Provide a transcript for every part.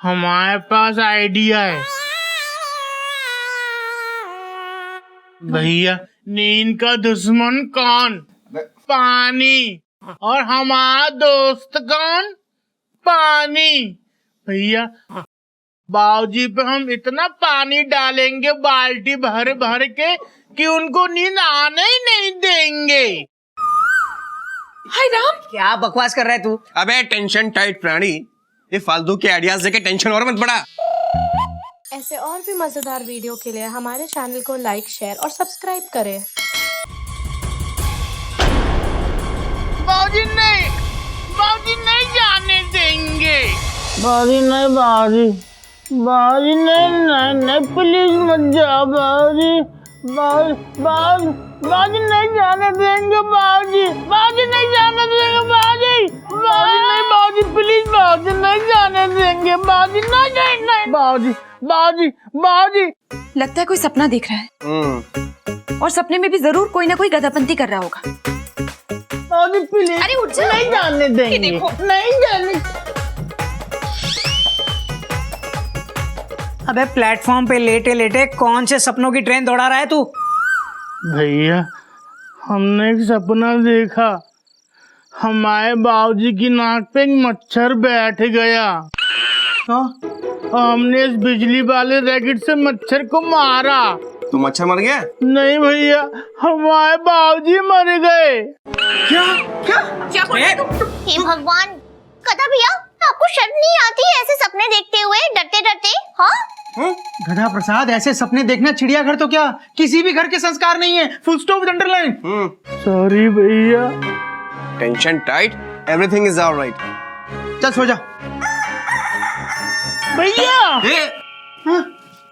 हमारे पास आइडिया है भैया। नींद का दुश्मन कौन? पानी। और हमारा दोस्त कौन? पानी। भैया बाबूजी पे हम इतना पानी डालेंगे बाल्टी भर भर के कि उनको नींद आने ही नहीं देंगे। हाय राम, क्या बकवास कर रहा है तू? अबे टेंशन टाइट प्राणी, ये फालतू के आइडियाज देके टेंशन और मत बढ़ा। ऐसे और भी मजेदार वीडियो के लिए हमारे चैनल को लाइक, शेयर और सब्सक्राइब करें। बाबूजी नहीं जाने देंगे। बाजी नहीं, बाजी नहीं, प्लीज मत जाओ बाजी। बाजी नहीं जाने देंगे बाजी नहीं जाने देंगे बाजी नहीं बाजी, प्लीज बाजी नहीं जाने देंगे बाजी नहीं बाजी। लगता है कोई सपना देख रहा है और सपने में भी जरूर कोई ना कोई गधापंती कर रहा होगा। बाजी प्लीज, अरे उठ जा। नहीं जाने देंगे, नहीं जाने। अबे प्लेटफॉर्म पे लेटे लेटे कौन से सपनों की ट्रेन दौड़ा रहा है तू? भैया हमने एक सपना देखा, हमारे बाबूजी की नाक पे एक मच्छर बैठ गया और हमने इस बिजली वाले रैकेट से मच्छर को मारा। तू मच्छर मर गया? नहीं भैया, हमारे बाबूजी मर गए। क्या बोल रहा है तू? हे भगवान, कथा भैया आपको शर्म नहीं आती ऐसे सपने देखते हुए डरते डरते? हाँ गधा प्रसाद, ऐसे सपने देखना चिड़ियाघर तो क्या किसी भी घर के संस्कार नहीं है। Full stop with underline. Sorry भैया। Tension tight, everything is alright. चल सो जा। भैया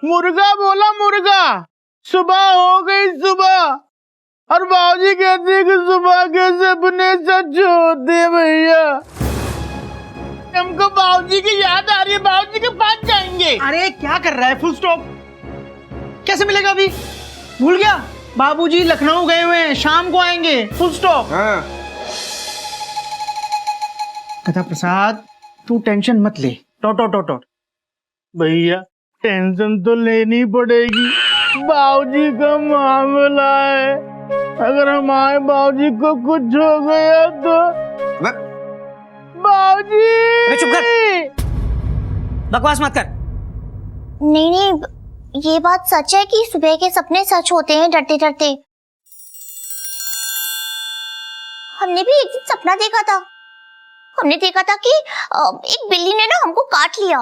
मुर्गा बोला मुर्गा, सुबह हो गई सुबह, और बाबूजी कहते हैं कि सुबह के सपने सच होते हैं। भैया हमको बाबूजी की याद आ रही है, बाबूजी के पास जाएंगे। अरे क्या कर रहा है? फुल स्टॉप कैसे मिलेगा अभी? भूल गया? बाबूजी लखनऊ गए हुए हैं, शाम को आएंगे। Full stop. हाँ। गधा प्रसाद तू टेंशन मत ले। टॉट भैया टेंशन तो लेनी पड़ेगी, बाबूजी का मामला है। अगर हमारे बाबूजी को कुछ हो गया तो बाबूजी। चुप कर, बकवास मत कर। नहीं, ये बात सच है कि सुबह के सपने सच होते हैं डरते डरते। हमने भी एक दिन सपना देखा था। हमने देखा था कि एक बिल्ली ने ना हमको काट लिया,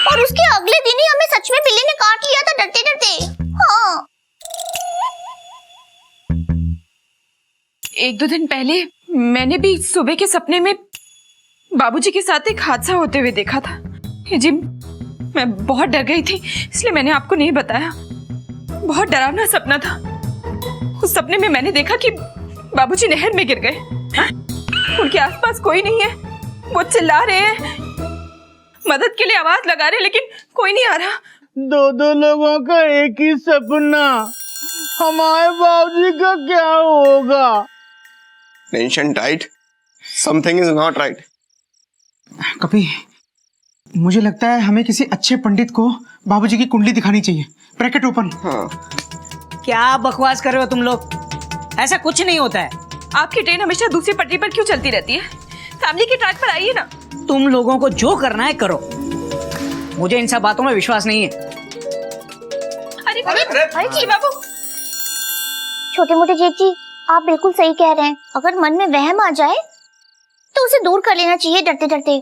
और उसके अगले दिन ही हमें सच में बिल्ली ने काट लिया था डरते डरते। हाँ, 1-2 दिन पहले मैंने भी सुबह के सपने में बाबूजी के साथ एक हादसा होते हुए देखा था। जी मैं बहुत डर गई थी, इसलिए मैंने आपको नहीं बताया। बहुत डरावना सपना था। उस सपने में मैंने देखा कि बाबूजी नहर में गिर गए। उनके आसपास कोई नहीं है। वो चिल्ला रहे हैं, मदद के लिए आवाज लगा रहे हैं, लेकिन कोई नहीं आ रहा। दो लोगों का एक ही सपना, हमारे बाबूजी का क्या होगा? Tension tight, something is not right. कभी मुझे लगता है हमें किसी अच्छे पंडित को बाबूजी की कुंडली दिखानी चाहिए। Bracket open. हाँ। क्या बकवास कर रहे हो तुम लोग? ऐसा कुछ नहीं होता है। आपकी ट्रेन हमेशा दूसरी पटरी पर क्यों चलती रहती है? फैमिली की ट्रैक पर आइए ना। तुम लोगों को जो करना है करो, मुझे इन सब बातों में विश्वास नहीं है। अरे जी बाबू। छोटे मोटे जेठ जी, आप बिल्कुल सही कह रहे हैं। अगर मन में वहम आ जाए तो उसे दूर कर लेना चाहिए डरते डरते।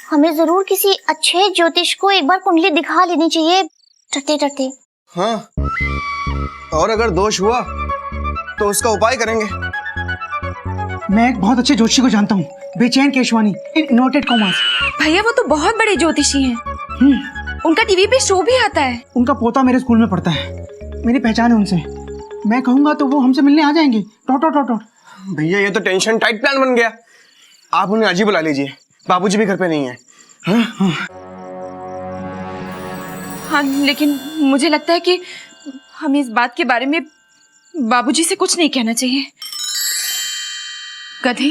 हमें जरूर किसी अच्छे ज्योतिष को एक बार कुंडली दिखा लेनी चाहिए डरते डरते। हाँ, और अगर दोष हुआ तो उसका उपाय करेंगे। मैं एक बहुत अच्छे ज्योतिषी को जानता हूँ, बेचैन केशवानी, इन इन्वर्टेड कॉमास। भैया वो तो बहुत बड़े ज्योतिषी हैं। उनका टीवी पे शो भी आता है। उनका पोता मेरे स्कूल में पढ़ता है, मेरी पहचान है उनसे। मैं कहूंगा तो वो हमसे मिलने आ जाएंगे। टॉट। भैया ये तो टेंशन टाइट प्लान बन गया। आप उन्हें आज ही बुला लीजिए, बाबूजी भी घर पे नहीं है। हाँ, लेकिन मुझे लगता है कि हमें इस बात के बारे में बाबूजी से कुछ नहीं कहना चाहिए। गधे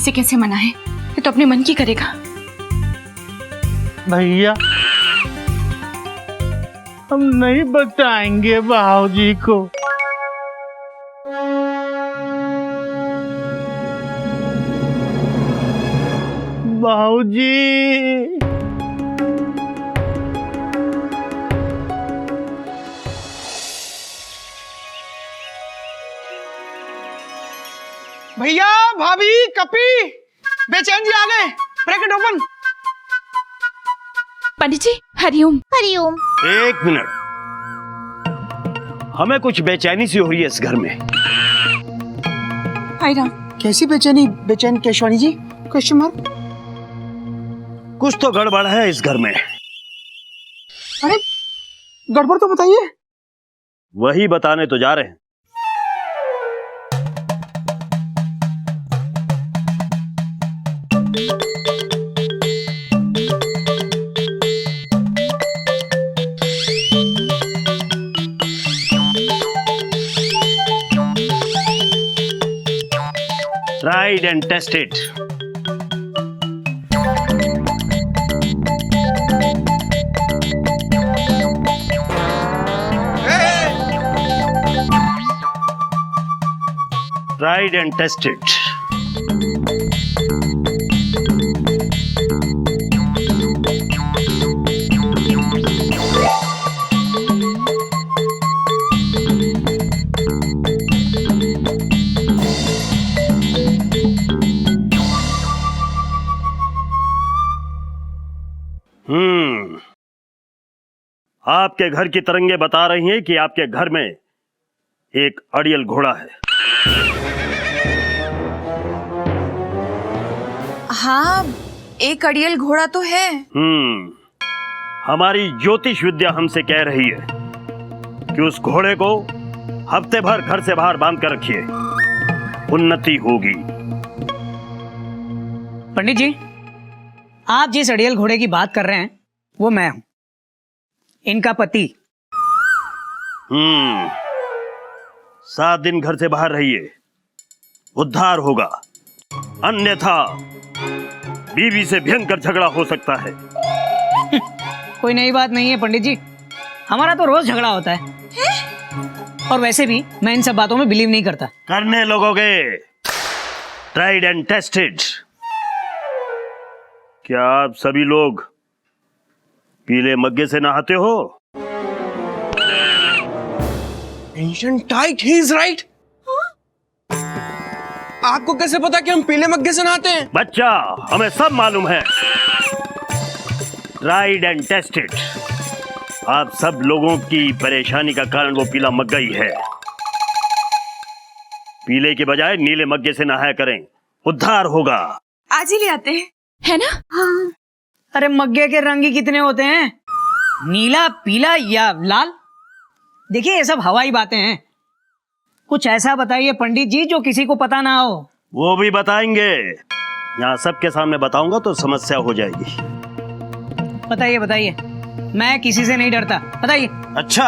इसे कैसे मनाए? ये तो अपने मन की करेगा। भैया हम नहीं बताएंगे बाबूजी को। बाबूजी भैया, भाभी, कपी, बेचैन जी आ गए। Bracket open. पंडित जी हरिओम। हरिओम। एक मिनट, हमें कुछ बेचैनी सी हो रही है इस घर में। हाय राम। कैसी बेचैनी? बेचैन केशवानी जी? Question mark. कुछ तो गड़बड़ है इस घर में। अरे गड़बड़ तो बताइए। वही बताने तो जा रहे हैं। Tried and tested. Tried and tested. आपके घर की तरंगे बता रही हैं कि आपके घर में एक अड़ियल घोड़ा है। हाँ, एक अड़ियल घोड़ा तो है। हमारी ज्योतिष विद्या हमसे कह रही है कि उस घोड़े को हफ्ते भर घर से बाहर बांध कर रखिए, उन्नति होगी। पंडित जी, आप जिस अड़ियल घोड़े की बात कर रहे हैं वो मैं हूं, इनका पति। 7 दिन घर से बाहर रहिए, उद्धार होगा, अन्यथा बीवी से भयंकर झगड़ा हो सकता है। कोई नई बात नहीं है पंडित जी, हमारा तो रोज झगड़ा होता है। और वैसे भी मैं इन सब बातों में बिलीव नहीं करता। करने लोगोगे। Tried and tested. क्या आप सभी लोग पीले मग्गे से नहाते हो? Tension tight, he is right. आपको कैसे पता कि हम पीले मग्गे से नहाते हैं? बच्चा, हमें सब मालूम है। Tried and tested. आप सब लोगों की परेशानी का कारण वो पीला मग्गा ही है। पीले के बजाय नीले मग्गे से नहाया करें, उद्धार होगा। आज ही ले आते हैं, है ना? हाँ। अरे मग्गे के रंग ही कितने होते हैं, नीला, पीला या लाल? देखिए ये सब हवाई बातें हैं। कुछ ऐसा बताइए पंडित जी जो किसी को पता ना हो। वो भी बताएंगे, यहाँ सबके सामने बताऊंगा तो समस्या हो जाएगी। बताइए बताइए, मैं किसी से नहीं डरता, बताइए। अच्छा,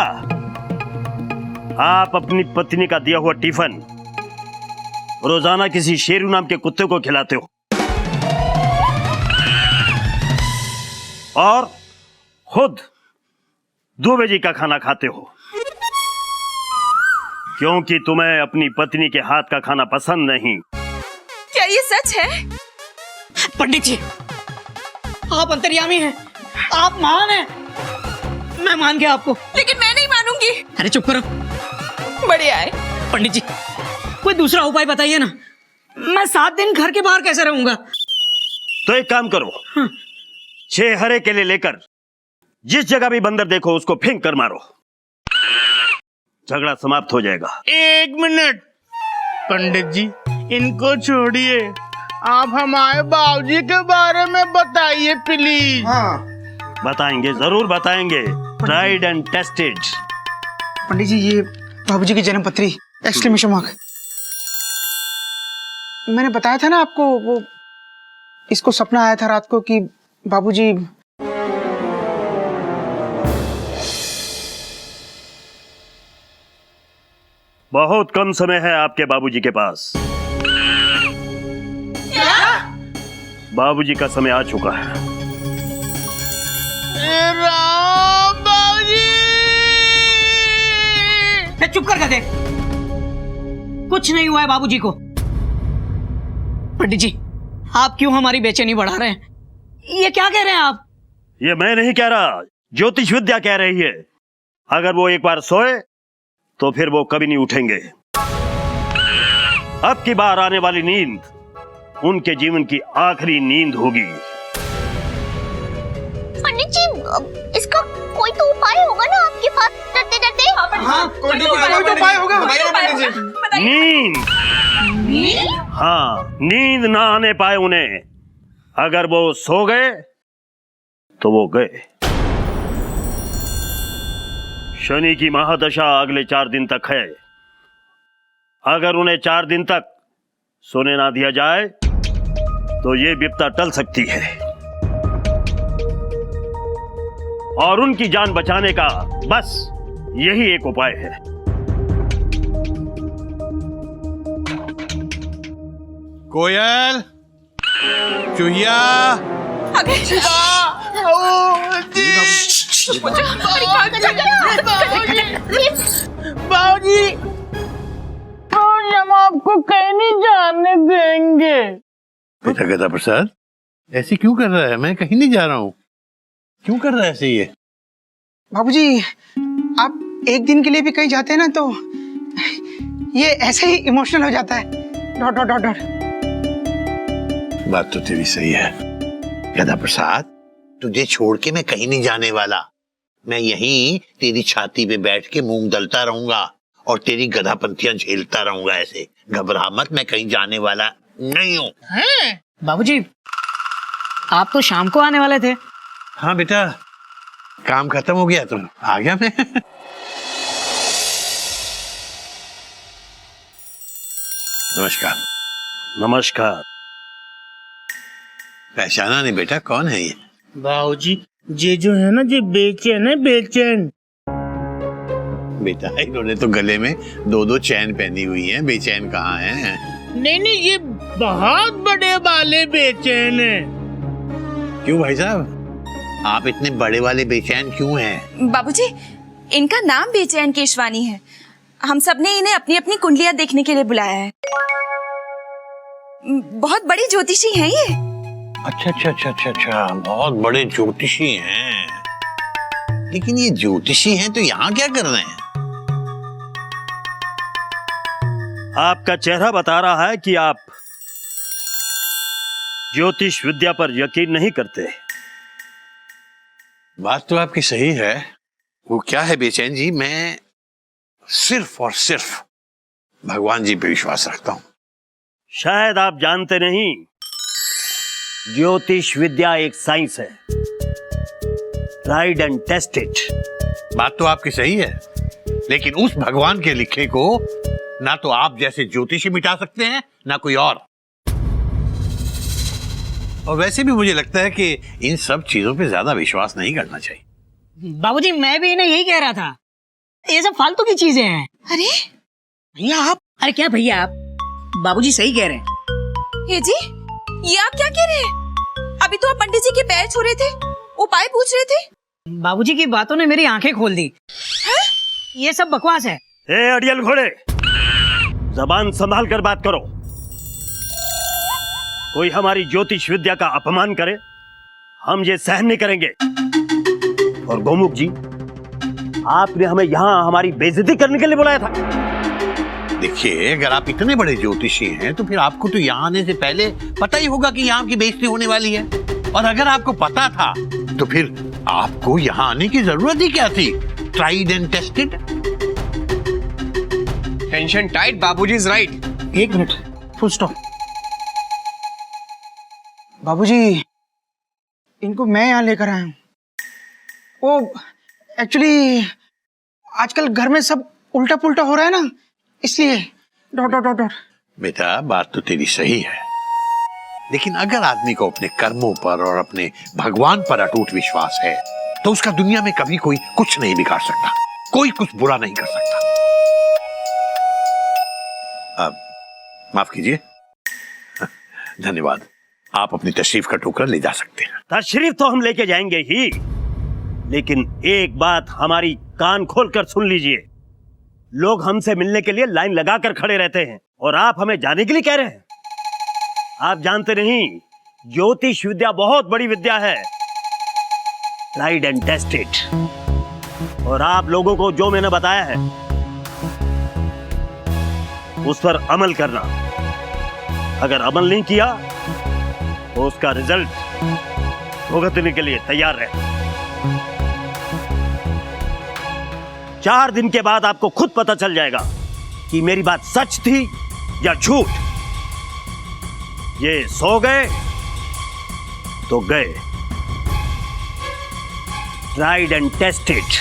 आप अपनी पत्नी का दिया हुआ टिफिन रोजाना किसी शेरू नाम के कुत्ते को खिलाते हो और खुद 2 बजे का खाना खाते हो, क्योंकि तुम्हें अपनी पत्नी के हाथ का खाना पसंद नहीं। क्या ये सच है? पंडित जी, आप अंतर्यामी हैं, आप महान हैं, मैं मान गया आपको। लेकिन मैं नहीं मानूंगी। अरे चुप करो। बढ़िया है। पंडित जी, कोई दूसरा उपाय बताइए ना, मैं 7 दिन घर के बाहर कैसे रहूंगा? तो एक काम करो, 6 हरे केले लेकर जिस जगह भी बंदर देखो उसको फेंक कर मारो, झगड़ा समाप्त हो जाएगा। 1 मिनट पंडित जी, इनको छोड़िए, आप हमारे बाबूजी के बारे में बताइए प्लीज। हाँ बताएंगे, जरूर बताएंगे। Tried and tested. Pandit ji, ये बाबूजी की जन्म पत्री, एक्सक्लेमेशन मार्क। मैंने बताया था ना आपको, वो इसको सपना आया था रात को कि बाबूजी। बहुत कम समय है आपके बाबूजी के पास। क्या? बाबूजी का समय आ चुका है। राम बाबूजी। चुप कर गधे, कुछ नहीं हुआ है बाबूजी को। पंडित जी, आप क्यों हमारी बेचैनी बढ़ा रहे हैं? ये क्या कह रहे हैं आप? ये मैं नहीं कह रहा, ज्योतिष विद्या कह रही है। अगर वो एक बार सोए तो फिर वो कभी नहीं उठेंगे। अब की बार आने वाली नींद उनके जीवन की आखिरी नींद होगी। पंडित जी, इसका कोई तो उपाय होगा ना आपके पास? डरते डरते कोई तो उपाय होगा, बताइए पंडित जी। नींद। हाँ, नींद ना आने पाए उन्हें। अगर वो सो गए तो वो गए। शनि की महादशा अगले 4 दिन तक है। अगर उन्हें 4 दिन तक सोने ना दिया जाए तो ये विपदा टल सकती है और उनकी जान बचाने का बस यही एक उपाय है। कोयल, चूहिया, बाबूजी, हम आपको कहीं नहीं जाने देंगे। बेटा गदा प्रसाद, ऐसे क्यों कर रहा है? मैं कहीं नहीं जा रहा हूँ। क्यों कर रहा है ऐसे ये? बाबूजी, आप एक दिन के लिए भी कहीं जाते हैं ना तो ये ऐसे ही इमोशनल हो जाता है। Dot dot dot dot. बात तो तेरी सही है गदा प्रसाद, तुझे छोड़ के मैं कहीं नहीं जाने वाला। मैं यहीं तेरी छाती पे बैठ के मूंग दलता रहूंगा और तेरी गधापंथियां झेलता रहूंगा। ऐसे घबरा मत, मैं कहीं जाने वाला नहीं हूँ। बाबूजी, आप तो शाम को आने वाले थे। हाँ बेटा, काम खत्म हो गया तो आ गया मैं। नमस्कार। नमस्कार। पहचाना नहीं बेटा, कौन है ये? बाबूजी, ये जो है ना, ये बेचैन है, बेचैन। बेटा इन्होंने तो गले में 2-2 चैन पहनी हुई है, बेचैन कहाँ है? नहीं नहीं, ये बहुत बड़े वाले बेचैन है। क्यों भाई साहब, आप इतने बड़े वाले बेचैन क्यों हैं? बाबूजी, इनका नाम बेचैन केशवानी है। हम सब ने इन्हें अपनी अपनी कुंडलियां देखने के लिए बुलाया है। बहुत बड़ी ज्योतिषी हैं ये। अच्छा अच्छा अच्छा अच्छा अच्छा, बहुत बड़े ज्योतिषी हैं। लेकिन ये ज्योतिषी हैं तो यहाँ क्या कर रहे हैं? आपका चेहरा बता रहा है कि आप ज्योतिष विद्या पर यकीन नहीं करते। बात तो आपकी सही है। वो क्या है बेचैन जी, मैं सिर्फ और सिर्फ भगवान जी पे विश्वास रखता हूँ। शायद आप जानते नहीं, ज्योतिष विद्या एक साइंस है। Tried and tested. बात तो आपकी सही है, लेकिन उस भगवान के लिखे को ना तो आप जैसे ज्योतिषी मिटा सकते हैं ना कोई और वैसे भी मुझे लगता है कि इन सब चीजों पे ज्यादा विश्वास नहीं करना चाहिए। बाबूजी, मैं भी इन्हें यही कह रहा था, ये सब फालतू की चीजें हैं। अरे भैया आप, अरे क्या भैया आप, बाबूजी सही कह रहे हैं। ये जी, ये आप क्या कह रहे हैं? अभी तो आप पंडित जी के पैर छू रहे थे, उपाय पूछ रहे थे। बाबूजी की बातों ने मेरी आंखें खोल दी। ये सब बकवास है। ए अड़ियल घोड़े, जबान संभाल कर बात करो। कोई हमारी ज्योतिष विद्या का अपमान करे, हम ये सहन नहीं करेंगे। और गोमुख जी, आपने हमें यहाँ हमारी बेइज्जती करने के लिए बुलाया था। देखिए, अगर आप इतने बड़े ज्योतिषी हैं तो फिर आपको तो यहाँ आने से पहले पता ही होगा कि यहाँ की बेइज्जती होने वाली है। और अगर आपको पता था तो फिर आपको यहाँ आने की जरूरत ही क्या थी? Tried and tested. Tension tight, बाबूजी इज राइट। एक मिनट, फुल स्टॉप। बाबूजी, इनको मैं यहाँ लेकर आया हूँ। वो एक्चुअली आजकल घर में सब उल्टा पुल्टा हो रहा है ना, इसलिए। Dot dot dot dot. बेटा बात तो तेरी सही है, लेकिन अगर आदमी को अपने कर्मों पर और अपने भगवान पर अटूट विश्वास है तो उसका दुनिया में कभी कोई कुछ नहीं बिगाड़ सकता, कोई कुछ बुरा नहीं कर सकता। अब माफ कीजिए। धन्यवाद। आप अपनी तशरीफ का टोकरा ले जा सकते हैं। तशरीफ तो हम लेके जाएंगे ही, लेकिन एक बात हमारी कान खोलकर सुन लीजिए। लोग हमसे मिलने के लिए लाइन लगाकर खड़े रहते हैं और आप हमें जाने के लिए कह रहे हैं। आप जानते नहीं, ज्योतिष विद्या बहुत बड़ी विद्या है, ट्राइड एंड टेस्टेड। और आप लोगों को जो मैंने बताया है उस पर अमल करना। अगर अमल नहीं किया तो उसका रिजल्ट भुगतने के लिए तैयार रहे। 4 दिन के बाद आपको खुद पता चल जाएगा कि मेरी बात सच थी या झूठ। ये सो गए तो गए, ट्राइड एंड टेस्टेड।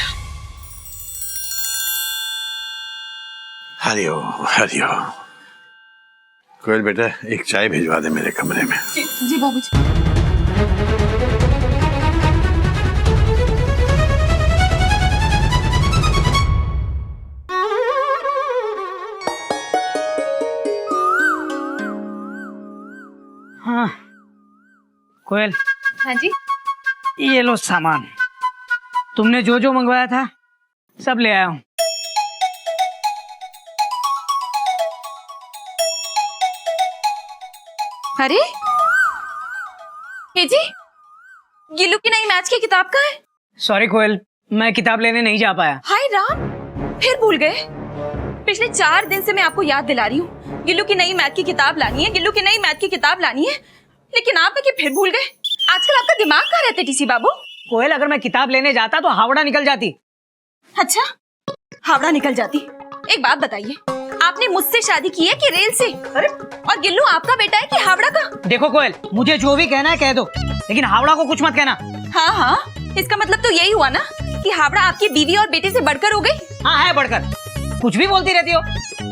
हरिओम हरिओम। कोयल बेटा, एक चाय भिजवा दे मेरे कमरे में। जी बाबूजी। हाँ कोयल, हाँ जी। ये लो सामान, तुमने जो जो मंगवाया था सब ले आया हूँ। अरे ये जी, गिल्लू की नई मैच की किताब कहाँ है? सॉरी कोयल, मैं किताब लेने नहीं जा पाया। हाय राम, फिर भूल गए। पिछले 4 दिन से मैं आपको याद दिला रही हूँ, गिल्लू की नई मैथ की किताब लानी है, गिल्लू की नई मैथ की किताब लानी है, लेकिन आप है कि फिर भूल गए। आजकल आपका दिमाग कहाँ रहता है टीसी बाबू? कोयल, अगर मैं किताब लेने जाता तो हावड़ा निकल जाती। अच्छा, हावड़ा निकल जाती। एक बात बताइए, आपने मुझसे शादी की है कि रेल से? अरे, और गिल्लू आपका बेटा है कि हावड़ा का? देखो कोयल, मुझे जो भी कहना है कह दो, लेकिन हावड़ा को कुछ मत कहना। हाँ हाँ, इसका मतलब तो यही हुआ ना कि हावड़ा आपकी बीवी और बेटे से बढ़कर हो गई? हाँ है बढ़कर, कुछ भी बोलती रहती हो।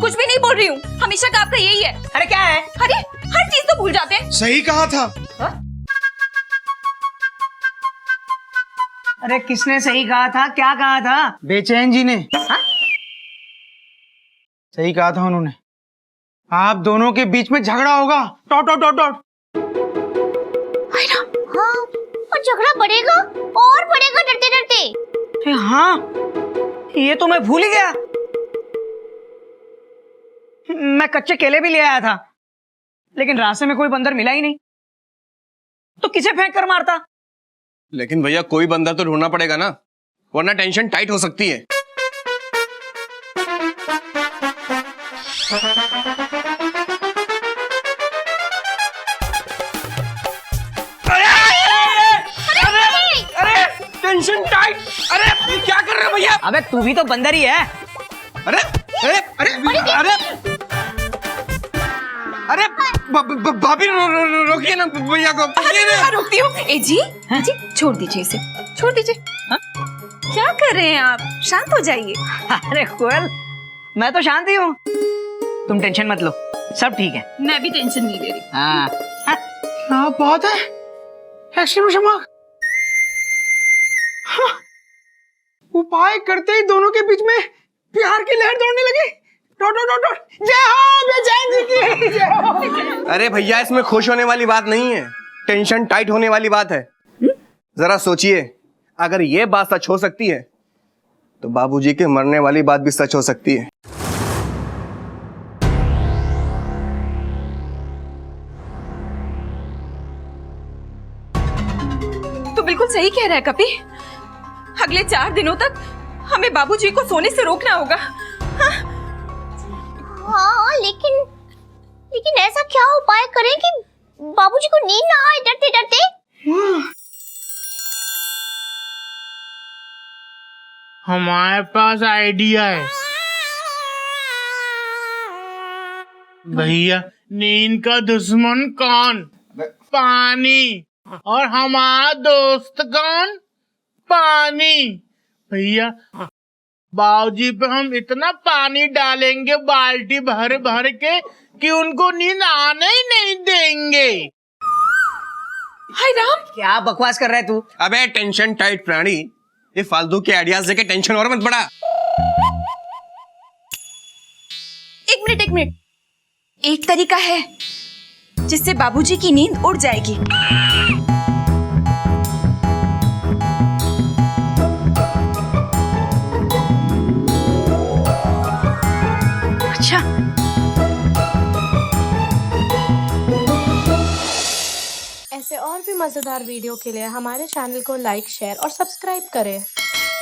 कुछ भी नहीं बोल रही हूँ, हमेशा का आपका यही है। अरे क्या है? अरे हर चीज तो भूल जाते हैं। सही कहा था। अरे किसने सही कहा था? क्या कहा था? बेचैन जी ने। हाँ? सही कहा था उन्होंने, आप दोनों के बीच में झगड़ा होगा। Dot dot dot dot. हाँ, और झगड़ा बढ़ेगा और बढ़ेगा डरते डरते। अरे हाँ, ये तो मैं भूल ही गया। मैं कच्चे केले भी ले आया था, लेकिन रास्ते में कोई बंदर मिला ही नहीं, तो किसे फेंक कर मारता? लेकिन भैया कोई बंदा तो ढूंढना पड़ेगा ना, वरना टेंशन टाइट हो सकती है। अरे टेंशन टाइट। अरे क्या कर रहे हो भैया? अबे तू भी तो बंदर ही है। अरे अरे अरे अरे अरे भाभी रोकिए ना भैया को। रोकती हूँ। ए जी, जी छोड़ दीजिए इसे, छोड़ दीजिए। क्या कर रहे हैं आप? शांत हो जाइए। अरे कोयल, मैं तो शांत ही हूँ, तुम टेंशन मत लो, सब ठीक है। मैं भी टेंशन नहीं ले रही। हाँ क्या बात है? Exclamation mark. हाँ, उपाय करते ही दोनों के बीच में प्यार की लहर दौड़ने लगी। Dot dot dot dot. जय हो बेचैन जी की, जय हो। अरे भैया, इसमें खुश होने वाली बात नहीं है, टेंशन टाइट होने वाली बात है। जरा सोचिए, अगर ये बात सच हो सकती है तो बाबूजी के मरने वाली बात भी सच हो सकती है। तो बिल्कुल सही कह रहा है कपी। अगले 4 दिनों तक हमें बाबूजी को सोने से रोकना होगा। हाँ, लेकिन ऐसा क्या उपाय करें कि बाबूजी को नींद ना आए डरते डरते? हमारे पास आइडिया है भैया। नींद का दुश्मन कौन? पानी। और हमारा दोस्त कौन? पानी। भैया, बाबूजी पे हम इतना पानी डालेंगे बाल्टी भर भर के कि उनको नींद आने ही नहीं देंगे। हाय राम, क्या बकवास कर रहा है तू? अबे टेंशन टाइट प्राणी, ये फालतू के आइडियाज देके टेंशन और मत बढ़ा। एक मिनट, एक तरीका है। जिससे बाबूजी की नींद उड़ जाएगी। अच्छा, ऐसे और भी मज़ेदार वीडियो के लिए हमारे चैनल को लाइक, शेयर और सब्सक्राइब करें।